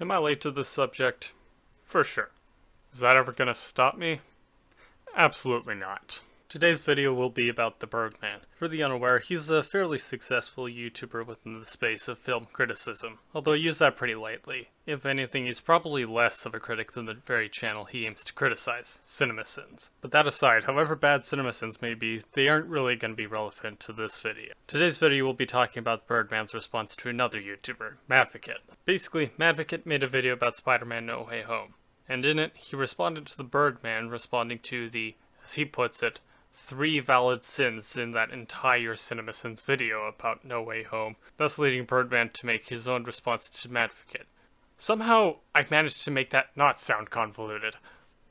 Am I late to this subject? For sure. Is that ever gonna stop me? Absolutely not. Today's video will be about the Birdman. For the unaware, he's a fairly successful YouTuber within the space of film criticism, although I use that pretty lightly. If anything, he's probably less of a critic than the very channel he aims to criticize, CinemaSins. But that aside, however bad CinemaSins may be, they aren't really going to be relevant to this video. Today's video will be talking about Birdman's response to another YouTuber, Madvocate. Basically, Madvocate made a video about Spider-Man No Way Home, and in it, he responded to the Birdman responding to the, as he puts it, 3 valid sins in that entire CinemaSins video about No Way Home, thus leading Birdman to make his own response to Madvocate. Somehow, I managed to make that not sound convoluted.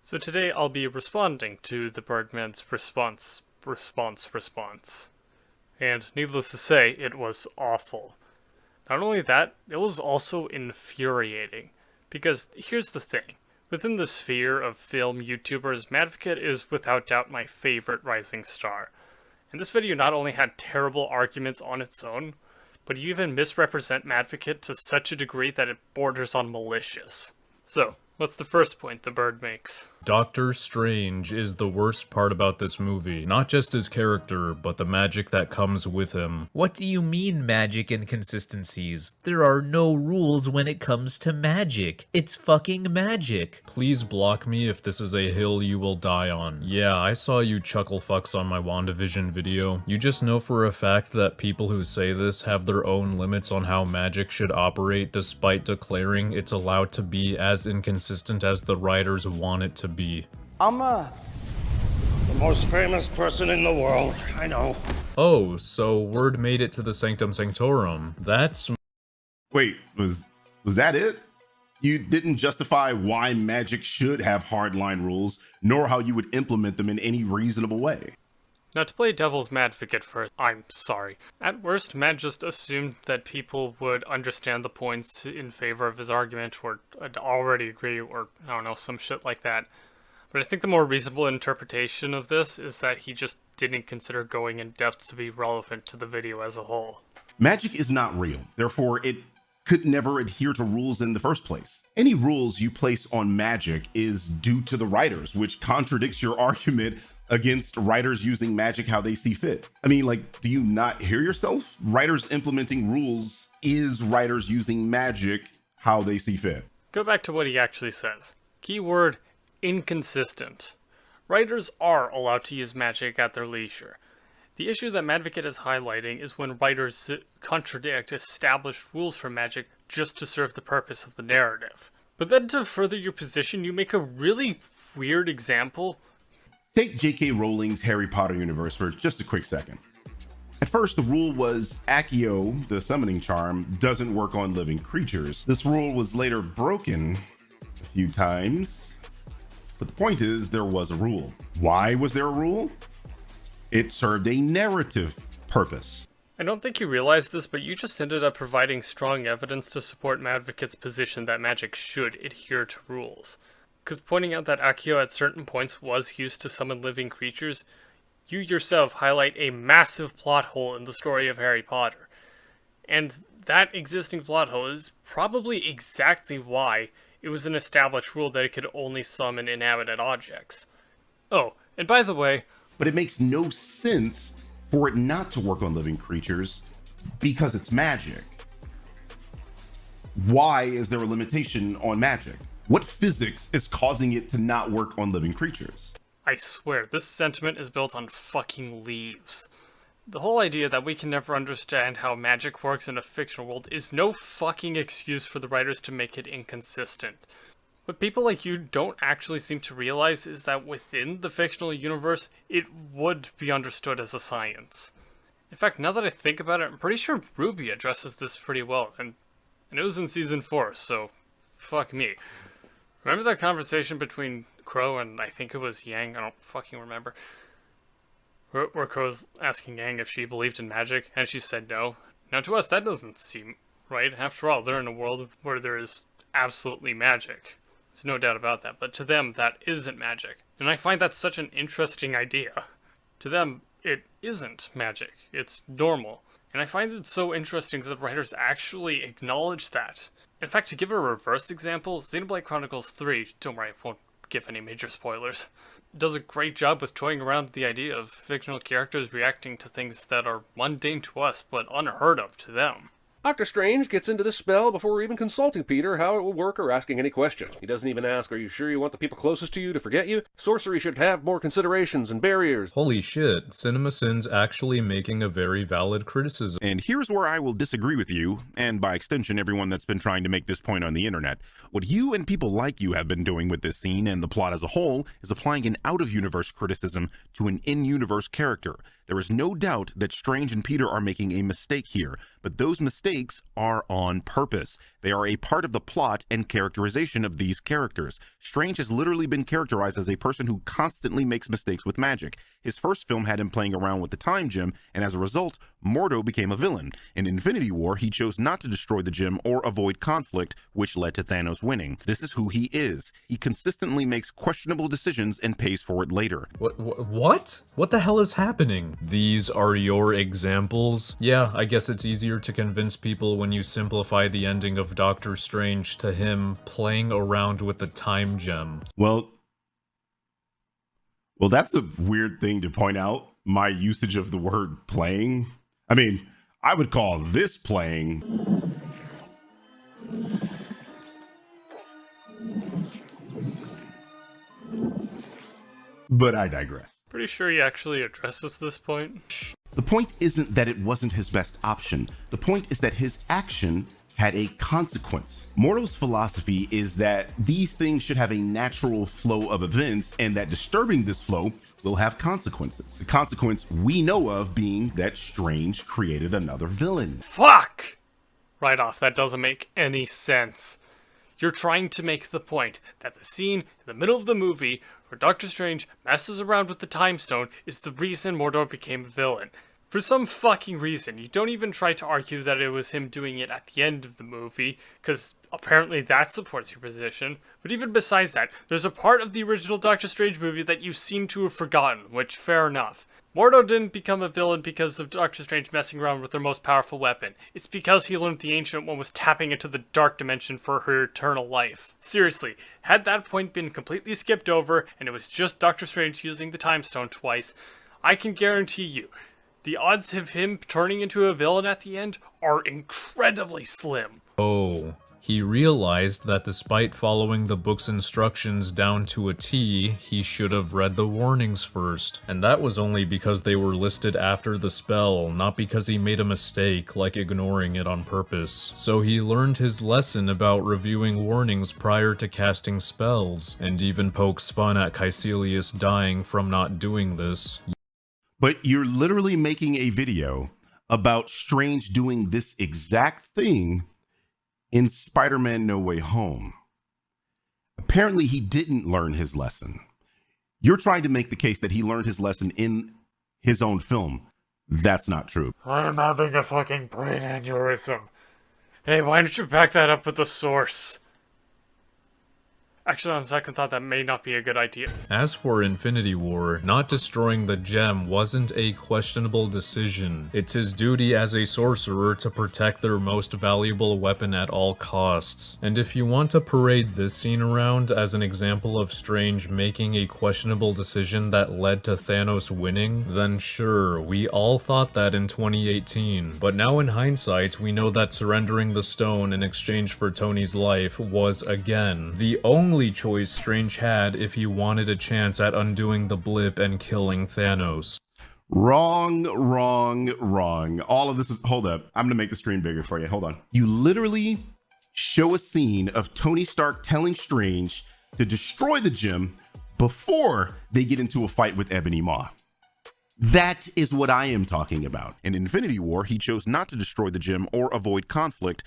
So today I'll be responding to the Birdman's response. And needless to say, it was awful. Not only that, it was also infuriating. Because here's the thing. Within the sphere of film YouTubers, Madvocate is without doubt my favorite rising star. And this video not only had terrible arguments on its own, but you even misrepresent Madvocate to such a degree that it borders on malicious. So, what's the first point the Bird makes? Doctor Strange is the worst part about this movie. Not just his character, but the magic that comes with him. What do you mean magic inconsistencies? There are no rules when it comes to magic. It's fucking magic. Please block me if this is a hill you will die on. Yeah, I saw you chuckle fucks on my WandaVision video. You just know for a fact that people who say this have their own limits on how magic should operate despite declaring it's allowed to be as inconsistent as the writers want it to be. I'm the most famous person in the world, I know. Oh, so word made it to the Sanctum Sanctorum. That's... Wait, was that it? You didn't justify why magic should have hardline rules, nor how you would implement them in any reasonable way. Now to play devil's advocate for it, I'm sorry. At worst, Matt just assumed that people would understand the points in favor of his argument, or already agree, or I don't know, some shit like that. But I think the more reasonable interpretation of this is that he just didn't consider going in depth to be relevant to the video as a whole. Magic is not real, therefore it could never adhere to rules in the first place. Any rules you place on magic is due to the writers, which contradicts your argument against writers using magic how they see fit. I mean, like, do you not hear yourself? Writers implementing rules is writers using magic how they see fit. Go back to what he actually says. Keyword, inconsistent. Writers are allowed to use magic at their leisure. The issue that Madvocate is highlighting is when writers contradict established rules for magic just to serve the purpose of the narrative. But then to further your position, you make a really weird example. Take J.K. Rowling's Harry Potter universe for just a quick second. At first, the rule was Accio, the summoning charm, doesn't work on living creatures. This rule was later broken a few times, but the point is there was a rule. Why was there a rule? It served a narrative purpose. I don't think you realized this, but you just ended up providing strong evidence to support Madvocate's position that magic should adhere to rules. Because pointing out that Accio at certain points was used to summon living creatures, you yourself highlight a massive plot hole in the story of Harry Potter. And that existing plot hole is probably exactly why it was an established rule that it could only summon inanimate objects. Oh, and by the way... But it makes no sense for it not to work on living creatures because it's magic. Why is there a limitation on magic? What physics is causing it to not work on living creatures? I swear, this sentiment is built on fucking leaves. The whole idea that we can never understand how magic works in a fictional world is no fucking excuse for the writers to make it inconsistent. What people like you don't actually seem to realize is that within the fictional universe, it would be understood as a science. In fact, now that I think about it, I'm pretty sure Ruby addresses this pretty well, and it was in Season 4, so fuck me. Remember that conversation between Crow and I think it was Yang? I don't fucking remember. Where Crow's asking Yang if she believed in magic, and she said no. Now to us, that doesn't seem right. After all, they're in a world where there is absolutely magic. There's no doubt about that. But to them, that isn't magic. And I find that such an interesting idea. To them, it isn't magic. It's normal. And I find it so interesting that the writers actually acknowledge that. In fact, to give a reverse example, Xenoblade Chronicles 3, don't worry, I won't give any major spoilers, does a great job with toying around with the idea of fictional characters reacting to things that are mundane to us but unheard of to them. Dr. Strange gets into the spell before even consulting Peter how it will work or asking any questions. He doesn't even ask, are you sure you want the people closest to you to forget you? Sorcery should have more considerations and barriers. Holy shit, CinemaSin's actually making a very valid criticism. And here's where I will disagree with you, and by extension everyone that's been trying to make this point on the internet. What you and people like you have been doing with this scene and the plot as a whole is applying an out-of-universe criticism to an in-universe character. There is no doubt that Strange and Peter are making a mistake here, but those mistakes are on purpose. They are a part of the plot and characterization of these characters. Strange has literally been characterized as a person who constantly makes mistakes with magic. His first film had him playing around with the time gem, and as a result, Mordo became a villain. In Infinity War, he chose not to destroy the gem or avoid conflict, which led to Thanos winning. This is who he is. He consistently makes questionable decisions and pays for it later. What? What the hell is happening? These are your examples? Yeah, I guess it's easier to convince people when you simplify the ending of Doctor Strange to him playing around with the time gem. Well, that's a weird thing to point out, my usage of the word playing. I mean, I would call this playing. But I digress. Pretty sure he actually addresses this point. The point isn't that it wasn't his best option. The point is that his action had a consequence. Mordo's philosophy is that these things should have a natural flow of events and that disturbing this flow will have consequences. The consequence we know of being that Strange created another villain. Fuck! Right off, that doesn't make any sense. You're trying to make the point that the scene in the middle of the movie where Doctor Strange messes around with the Time Stone is the reason Mordo became a villain. For some fucking reason, you don't even try to argue that it was him doing it at the end of the movie, because apparently that supports your position. But even besides that, there's a part of the original Doctor Strange movie that you seem to have forgotten, which, fair enough. Mordo didn't become a villain because of Doctor Strange messing around with their most powerful weapon. It's because he learned the Ancient One was tapping into the Dark Dimension for her eternal life. Seriously, had that point been completely skipped over, and it was just Doctor Strange using the Time Stone twice, I can guarantee you, the odds of him turning into a villain at the end are incredibly slim. Oh, he realized that despite following the book's instructions down to a T, he should have read the warnings first. And that was only because they were listed after the spell, not because he made a mistake, like ignoring it on purpose. So he learned his lesson about reviewing warnings prior to casting spells, and even pokes fun at Caecilius dying from not doing this. But you're literally making a video about Strange doing this exact thing in Spider-Man No Way Home. Apparently he didn't learn his lesson. You're trying to make the case that he learned his lesson in his own film. That's not true. I am having a fucking brain aneurysm. Hey, why don't you back that up with the source? Actually, on second thought, that may not be a good idea. As for Infinity War, not destroying the gem wasn't a questionable decision. It's his duty as a sorcerer to protect their most valuable weapon at all costs. And if you want to parade this scene around as an example of Strange making a questionable decision that led to Thanos winning, then sure, we all thought that in 2018. But now in hindsight, we know that surrendering the stone in exchange for Tony's life was, again, the only choice Strange had if he wanted a chance at undoing the blip and killing Thanos. Wrong. All of this is, hold up. I'm gonna make the screen bigger for you. Hold on. You literally show a scene of Tony Stark telling Strange to destroy the gem before they get into a fight with Ebony Maw. That is what I am talking about. In Infinity War, he chose not to destroy the gem or avoid conflict.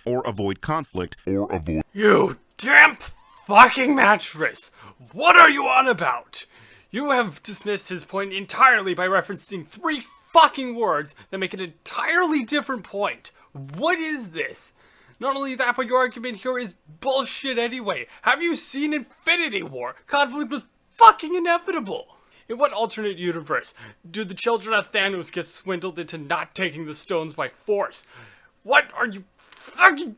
You damn fucking mattress! What are you on about? You have dismissed his point entirely by referencing 3 fucking words that make an entirely different point. What is this? Not only that, but your argument here is bullshit anyway. Have you seen Infinity War? Conflict was fucking inevitable. In what alternate universe do the children of Thanos get swindled into not taking the stones by force? What are you fucking...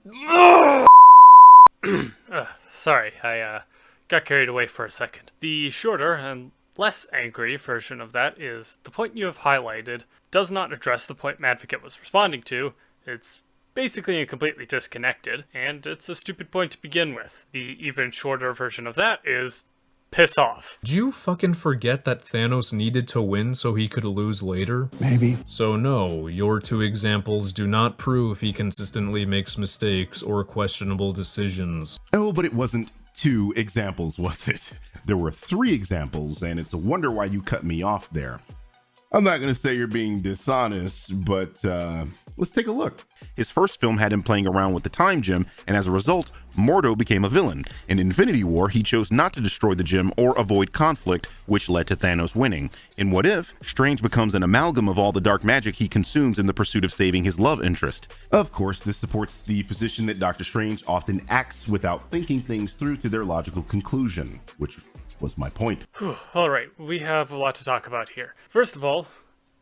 Sorry, I got carried away for a second. The shorter and less angry version of that is the point you have highlighted does not address the point Madvocate was responding to. It's basically and completely disconnected, and it's a stupid point to begin with. The even shorter version of that is piss off. Did you fucking forget that Thanos needed to win so he could lose later? Maybe. So no, your two examples do not prove he consistently makes mistakes or questionable decisions. Oh, but it wasn't 2 examples, was it? There were 3 examples, and it's a wonder why you cut me off there. I'm not going to say you're being dishonest, but let's take a look. His first film had him playing around with the time gem, and as a result, Mordo became a villain. In Infinity War, he chose not to destroy the gem or avoid conflict, which led to Thanos winning. In What If, Strange becomes an amalgam of all the dark magic he consumes in the pursuit of saving his love interest. Of course, this supports the position that Doctor Strange often acts without thinking things through to their logical conclusion, which was my point. Alright, we have a lot to talk about here. First of all,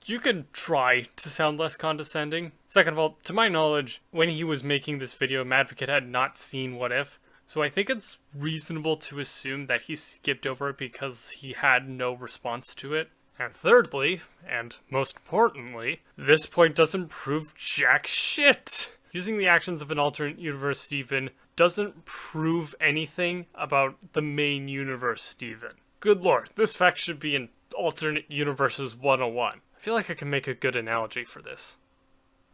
you can try to sound less condescending. Second of all, to my knowledge, when he was making this video, Madvocate had not seen What If, so I think it's reasonable to assume that he skipped over it because he had no response to it. And thirdly, and most importantly, this point doesn't prove jack shit. Using the actions of an alternate universe Steven doesn't prove anything about the main universe Steven. Good lord, this fact should be in alternate universes 101. I feel like I can make a good analogy for this.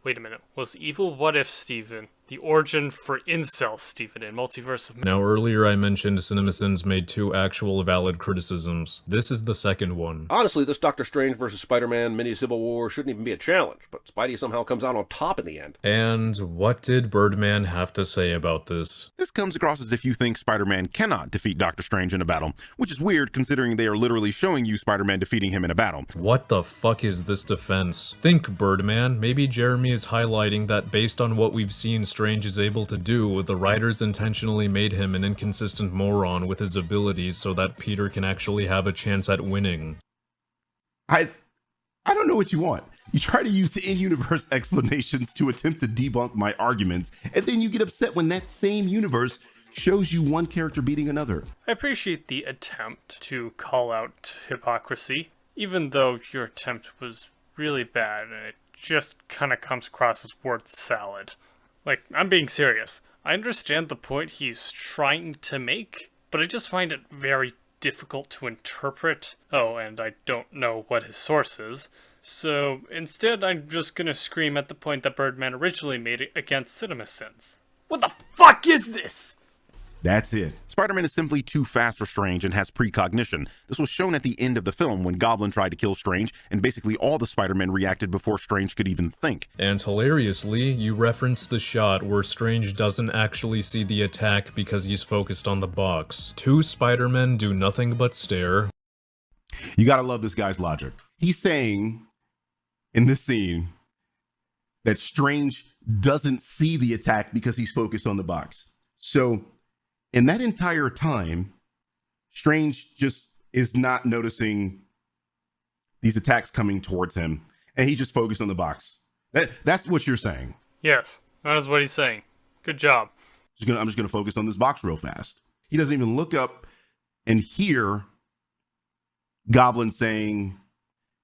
Wait a minute, was evil What If Steven the origin for incel Steven in Multiverse of... Now earlier I mentioned CinemaSins made 2 actual valid criticisms. This is the second one. Honestly, this Doctor Strange vs. Spider-Man mini-Civil War shouldn't even be a challenge, but Spidey somehow comes out on top in the end. And what did Birdman have to say about this? This comes across as if you think Spider-Man cannot defeat Doctor Strange in a battle, which is weird considering they are literally showing you Spider-Man defeating him in a battle. What the fuck is this defense? Think, Birdman. Maybe Jeremy is highlighting that based on what we've seen Strange is able to do, the writers intentionally made him an inconsistent moron with his abilities so that Peter can actually have a chance at winning. I don't know what you want. You try to use in-universe explanations to attempt to debunk my arguments, and then you get upset when that same universe shows you one character beating another. I appreciate the attempt to call out hypocrisy, even though your attempt was really bad and it just kind of comes across as word salad. Like, I'm being serious. I understand the point he's trying to make, but I just find it very difficult to interpret. Oh, and I don't know what his source is. So instead, I'm just gonna scream at the point that Birdman originally made against CinemaSins. What the fuck is this? That's it. Spider-Man is simply too fast for Strange and has precognition. This was shown at the end of the film when Goblin tried to kill Strange, and basically all the Spider-Men reacted before Strange could even think. And hilariously, you referenced the shot where Strange doesn't actually see the attack because he's focused on the box. 2 Spider-Men do nothing but stare. You gotta love this guy's logic. He's saying, in this scene, that Strange doesn't see the attack because he's focused on the box. So, in that entire time, Strange just is not noticing these attacks coming towards him, and he just focused on the box. That's what you're saying. Yes, that is what he's saying. Good job. I'm just gonna focus on this box real fast. He doesn't even look up and hear Goblin saying,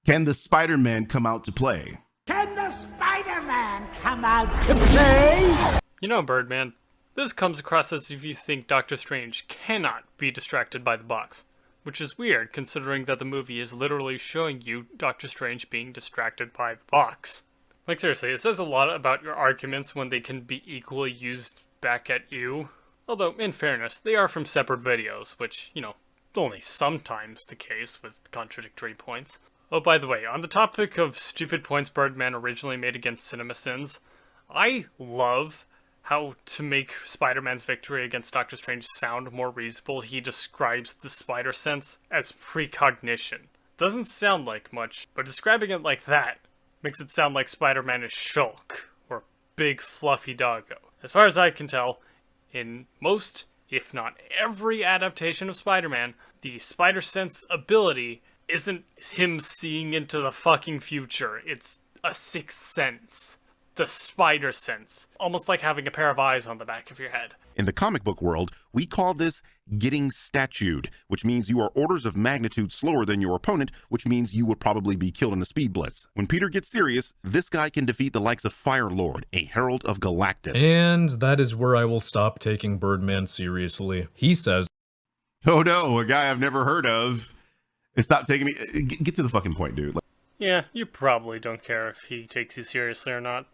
"Can the Spider-Man come out to play?" Can the Spider-Man come out to play? You know, Birdman, this comes across as if you think Doctor Strange cannot be distracted by the box, which is weird considering that the movie is literally showing you Doctor Strange being distracted by the box. Like seriously, it says a lot about your arguments when they can be equally used back at you. Although, in fairness, they are from separate videos, which, you know, only sometimes the case with contradictory points. Oh, by the way, on the topic of stupid points Birdman originally made against CinemaSins, I love how, to make Spider-Man's victory against Doctor Strange sound more reasonable, he describes the spider sense as precognition. Doesn't sound like much, but describing it like that makes it sound like Spider-Man is Shulk, or Big Fluffy Doggo. As far as I can tell, in most, if not every adaptation of Spider-Man, the spider sense ability isn't him seeing into the fucking future, it's a sixth sense. the spider sense, almost like having a pair of eyes on the back of your head. In the comic book world, we call this getting statued, which means you are orders of magnitude slower than your opponent, which means you would probably be killed in a speed blitz. When Peter gets serious, this guy can defeat the likes of Fire Lord, a herald of Galactus. And that is where I will stop taking Birdman seriously. He says, Oh no, a guy I've never heard of. Stop taking me. Get to the fucking point, dude. Yeah, you probably don't care if he takes you seriously or not.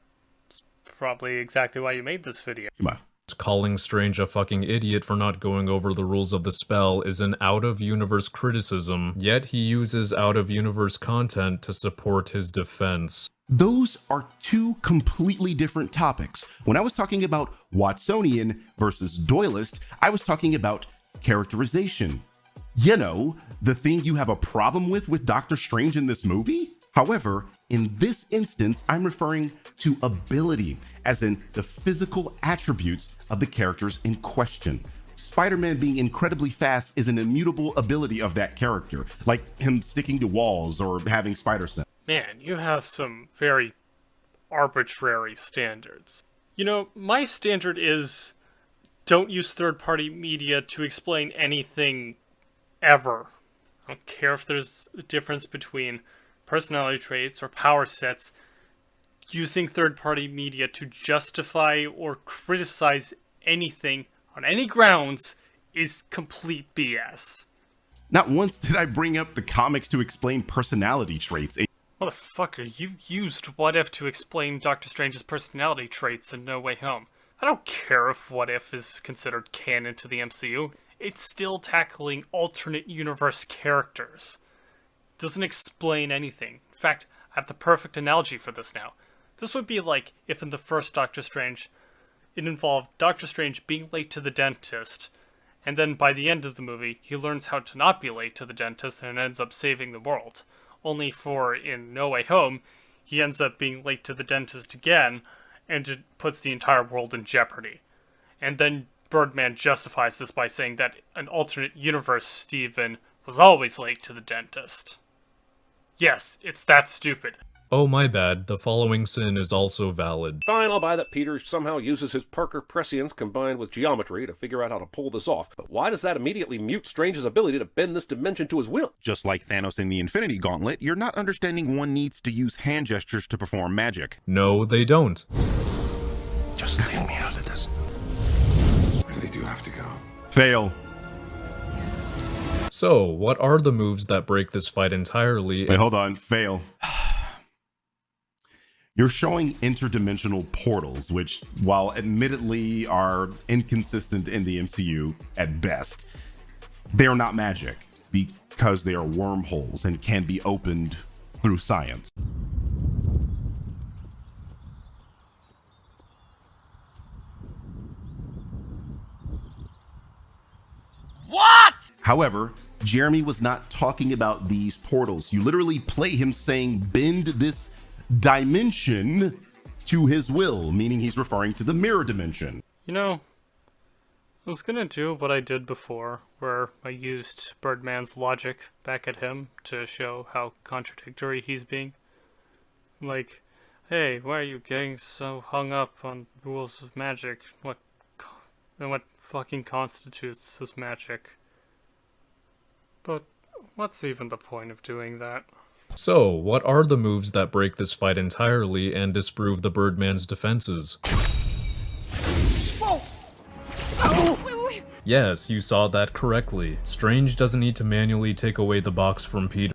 It's probably exactly why you made this video. Come on. calling Strange a fucking idiot for not going over the rules of the spell is an out-of-universe criticism, yet he uses out-of-universe content to support his defense. Those are two completely different topics. When I was talking about Watsonian versus Doylist, I was talking about characterization. You know, the thing you have a problem with Doctor Strange in this movie? However, in this instance, I'm referring to ability, as in the physical attributes of the characters in question. Spider-Man being incredibly fast is an immutable ability of that character, like him sticking to walls or having spider sense. Man, you have some very arbitrary standards. You know, my standard is don't use third-party media to explain anything ever. I don't care if there's a difference between personality traits or power sets. Using third-party media to justify or criticize anything on any grounds is complete BS. Not once did I bring up the comics to explain personality traits. Motherfucker, you used What If to explain Doctor Strange's personality traits in No Way Home. I don't care if What If is considered canon to the MCU. It's still tackling alternate universe characters. It doesn't explain anything. In fact, I have the perfect analogy for this now. This would be like if in the first Doctor Strange, it involved Doctor Strange being late to the dentist, and then by the end of the movie, he learns how to not be late to the dentist and ends up saving the world. Only for, in No Way Home, he ends up being late to the dentist again, and it puts the entire world in jeopardy. And then Birdman justifies this by saying that an alternate universe Steven was always late to the dentist. Yes, it's that stupid. Oh my bad, the following sin is also valid. Fine, I'll buy that Peter somehow uses his Parker prescience combined with geometry to figure out how to pull this off, but why does that immediately mute Strange's ability to bend this dimension to his will? Just like Thanos in the Infinity Gauntlet, you're not understanding one needs to use hand gestures to perform magic. No, they don't. Just leave me out of this. Where do they do have to go? Fail. So, what are the moves that break this fight entirely? Wait, hold on. Fail. You're showing interdimensional portals, which, while admittedly are inconsistent in the MCU at best, they are not magic because they are wormholes and can be opened through science. What? However, Jeremy was not talking about these portals. You literally play him saying, bend this dimension to his will, meaning he's referring to the mirror dimension. You know, I was gonna do what I did before, where I used Birdman's logic back at him to show how contradictory he's being. Like, hey, why are you getting so hung up on rules of magic? What fucking constitutes as magic? But what's even the point of doing that? So, what are the moves that break this fight entirely and disprove the Birdman's defenses? Whoa! Oh, wait. Yes, you saw that correctly. Strange doesn't need to manually take away the box from Peter.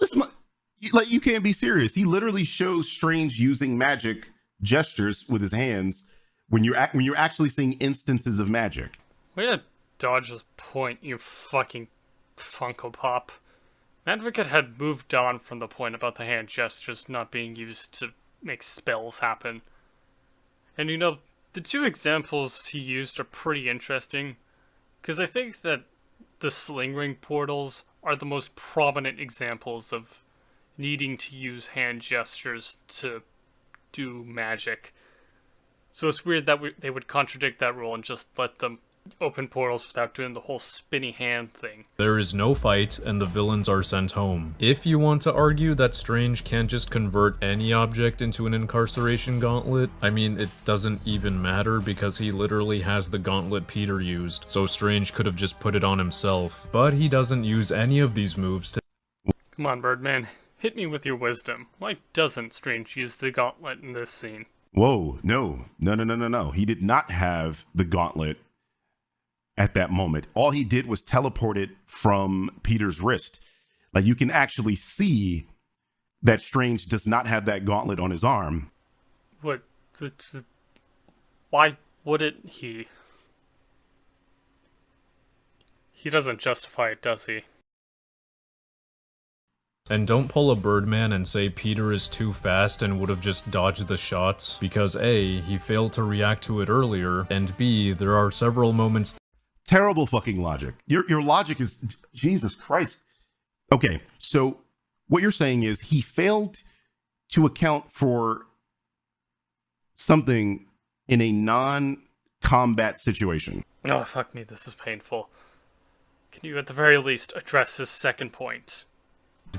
Listen, like, you can't be serious. He literally shows Strange using magic gestures with his hands when you're actually seeing instances of magic. Way to dodge this point, you fucking Funko Pop. Madvocate had moved on from the point about the hand gestures not being used to make spells happen. And you know, the two examples he used are pretty interesting, because I think that the sling ring portals are the most prominent examples of needing to use hand gestures to do magic. So it's weird that they would contradict that rule and just let them open portals without doing the whole spinny hand thing. There is no fight, and the villains are sent home. If you want to argue that Strange can't just convert any object into an incarceration gauntlet, I mean, it doesn't even matter because he literally has the gauntlet Peter used, so Strange could have just put it on himself. But he doesn't use any of these moves to— Come on, Birdman. Hit me with your wisdom. Why doesn't Strange use the gauntlet in this scene? Whoa, no. He did not have the gauntlet at that moment. All he did was teleport it from Peter's wrist. Like, you can actually see that Strange does not have that gauntlet on his arm. What? Why wouldn't he? He doesn't justify it, does he? And don't pull a Birdman and say Peter is too fast and would have just dodged the shots, because A, he failed to react to it earlier, and B, there are several moments— Terrible fucking logic. Your logic is, Jesus Christ. Okay, so what you're saying is he failed to account for something in a non-combat situation. Oh, fuck me, this is painful. Can you at the very least address this second point?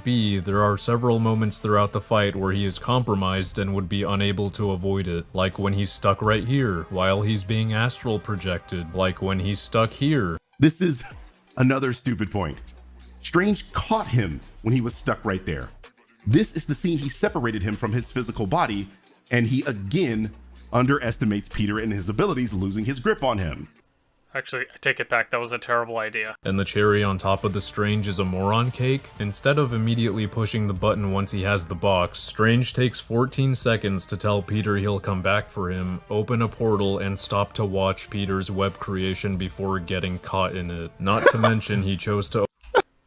B, there are several moments throughout the fight where he is compromised and would be unable to avoid it, like when he's stuck right here, while he's being astral projected, like when he's stuck here. This is another stupid point. Strange caught him when he was stuck right there. This is the scene he separated him from his physical body, and he again underestimates Peter and his abilities, losing his grip on him. Actually, I take it back, that was a terrible idea. And the cherry on top of the Strange is a moron cake. Instead of immediately pushing the button once he has the box, Strange takes 14 seconds to tell Peter he'll come back for him, open a portal, and stop to watch Peter's web creation before getting caught in it. Not to mention he chose to—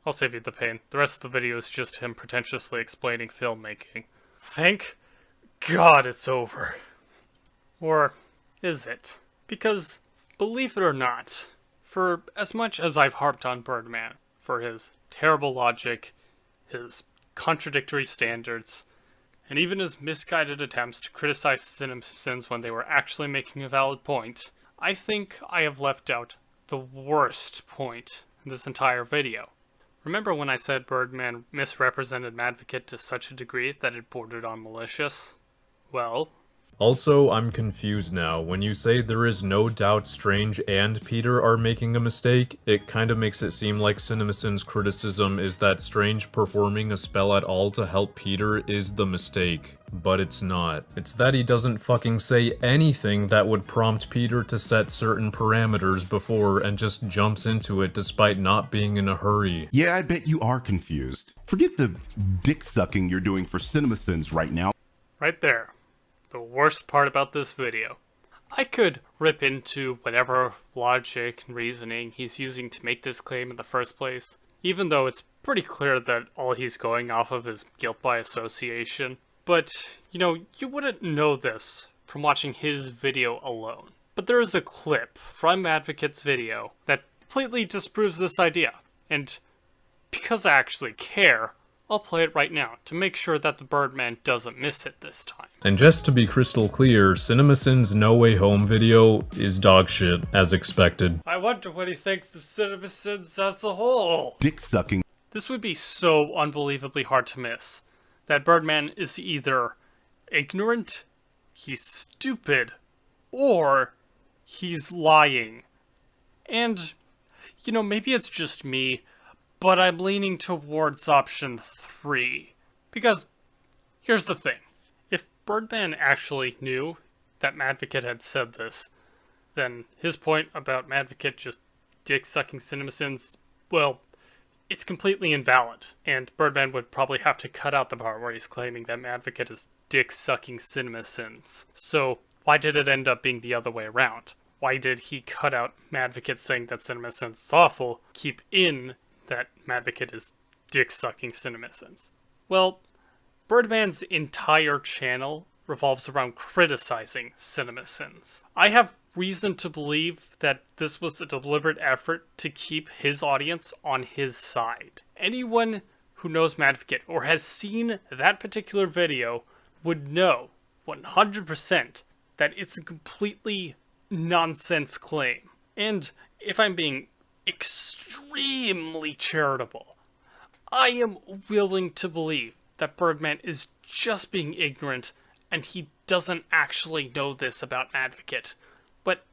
I'll save you the pain. The rest of the video is just him pretentiously explaining filmmaking. Thank God it's over. Or is it? Because, believe it or not, for as much as I've harped on Birdman for his terrible logic, his contradictory standards, and even his misguided attempts to criticize CinemaSins when they were actually making a valid point, I think I have left out the worst point in this entire video. Remember when I said Birdman misrepresented Madvocate to such a degree that it bordered on malicious? Well— Also, I'm confused now. When you say there is no doubt Strange and Peter are making a mistake, it kind of makes it seem like CinemaSins' criticism is that Strange performing a spell at all to help Peter is the mistake. But it's not. It's that he doesn't fucking say anything that would prompt Peter to set certain parameters before and just jumps into it despite not being in a hurry. Yeah, I bet you are confused. Forget the dick sucking you're doing for CinemaSins right now. right there. The worst part about this video. I could rip into whatever logic and reasoning he's using to make this claim in the first place, even though it's pretty clear that all he's going off of is guilt by association. But, you know, you wouldn't know this from watching his video alone. But there is a clip from Madvocate's video that completely disproves this idea. And because I actually care, I'll play it right now to make sure that the Birdman doesn't miss it this time. And just to be crystal clear, CinemaSins' No Way Home video is dog shit, as expected. I wonder what he thinks of CinemaSins as a whole. Dick sucking. This would be so unbelievably hard to miss. That Birdman is either ignorant, he's stupid, or he's lying. And, you know, maybe it's just me, but I'm leaning towards option 3. Because, here's the thing. If Birdman actually knew that Madvocate had said this, then his point about Madvocate just dick-sucking CinemaSins, well, it's completely invalid. And Birdman would probably have to cut out the part where he's claiming that Madvocate is dick-sucking CinemaSins. So, why did it end up being the other way around? Why did he cut out Madvocate saying that CinemaSins is awful, keep in that Madvocate is dick-sucking CinemaSins? Well, Birdman's entire channel revolves around criticizing CinemaSins. I have reason to believe that this was a deliberate effort to keep his audience on his side. Anyone who knows Madvocate or has seen that particular video would know 100% that it's a completely nonsense claim. And if I'm being extremely charitable, I am willing to believe that Birdman is just being ignorant and he doesn't actually know this about Madvocate. But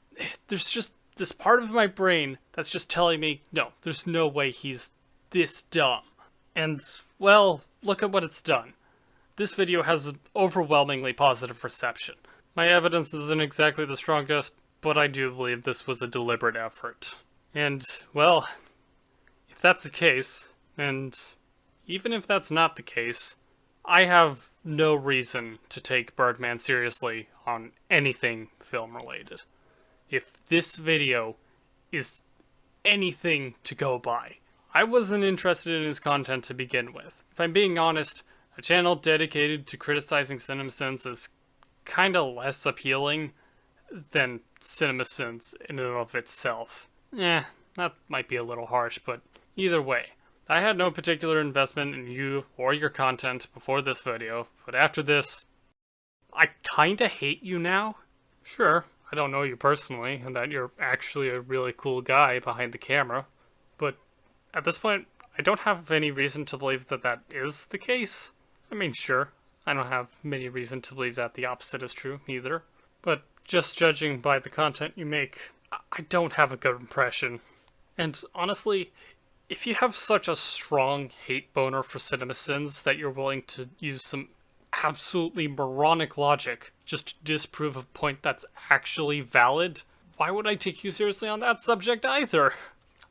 there's just this part of my brain that's just telling me, no, there's no way he's this dumb. And, well, look at what it's done. This video has an overwhelmingly positive reception. My evidence isn't exactly the strongest, but I do believe this was a deliberate effort. And, well, if that's the case, and even if that's not the case, I have no reason to take Birdman seriously on anything film-related. If this video is anything to go by, I wasn't interested in his content to begin with. If I'm being honest, a channel dedicated to criticizing CinemaSins is kinda less appealing than CinemaSins in and of itself. That might be a little harsh, but either way. I had no particular investment in you or your content before this video, but after this, I kinda hate you now. Sure, I don't know you personally, and that you're actually a really cool guy behind the camera, but at this point, I don't have any reason to believe that that is the case. I mean, sure, I don't have many reason to believe that the opposite is true, either. But just judging by the content you make, I don't have a good impression. And honestly, if you have such a strong hate boner for CinemaSins that you're willing to use some absolutely moronic logic just to disprove a point that's actually valid, why would I take you seriously on that subject either?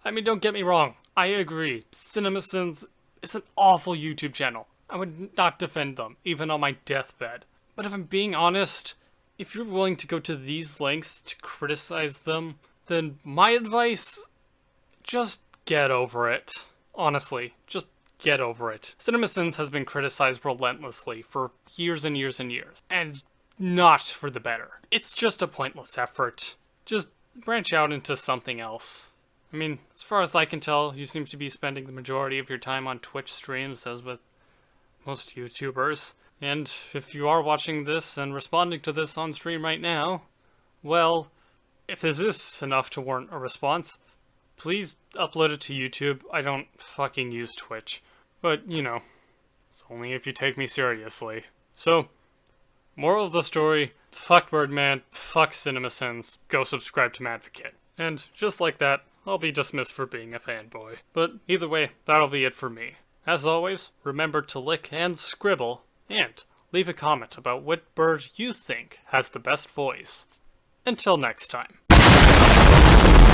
I mean, don't get me wrong, I agree, CinemaSins is an awful YouTube channel. I would not defend them, even on my deathbed. But if I'm being honest, if you're willing to go to these lengths to criticize them, then my advice, just get over it. Honestly, just get over it. CinemaSins has been criticized relentlessly for years and years and years, and not for the better. It's just a pointless effort. Just branch out into something else. I mean, as far as I can tell, you seem to be spending the majority of your time on Twitch streams, as with most YouTubers. And if you are watching this and responding to this on stream right now, well, if this is enough to warrant a response, please upload it to YouTube. I don't fucking use Twitch. But, you know, it's only if you take me seriously. So, moral of the story, fuck Birdman, fuck CinemaSins, go subscribe to Madvocate. And just like that, I'll be dismissed for being a fanboy. But either way, that'll be it for me. As always, remember to lick and scribble, and leave a comment about what bird you think has the best voice. Until next time.